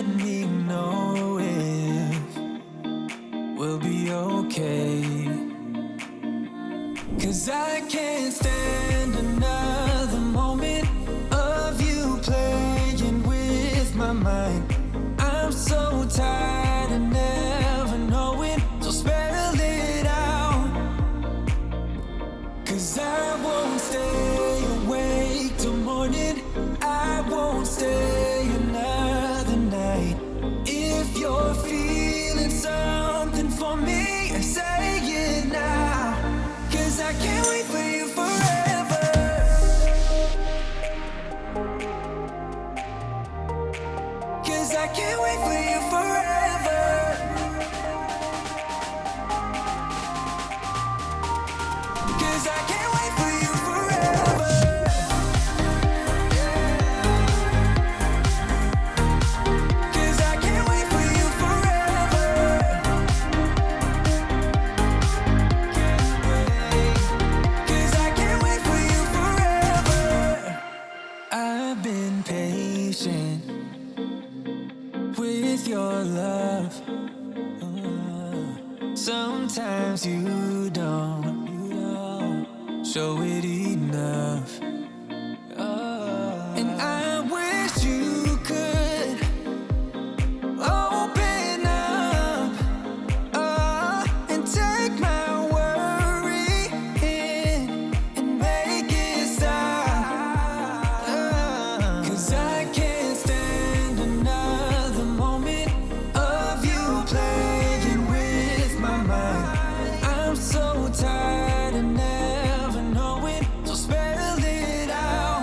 let me know if we'll be okay. 'Cause I can't stand another moment of you playing with my mind. I'm so tired of never knowing, so spell it out. 'Cause I won't stay awake till morning, I won't stay another night. If you're feeling something for me, say it now. 'Cause I can't wait for you forever. 'Cause I can't wait for you forever. 'Cause I can't wait for you forever. 'Cause I can't wait for you forever. 'Cause I can't wait for you forever. I've been patient with your love. Sometimes you don't show it enough. And I wish you could open up and take my worry in and make it stop. 'Cause I can't stand another moment of you playing with my mind. I'm so tired of never knowing, so spell it out.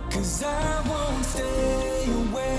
'Cause I won't stay away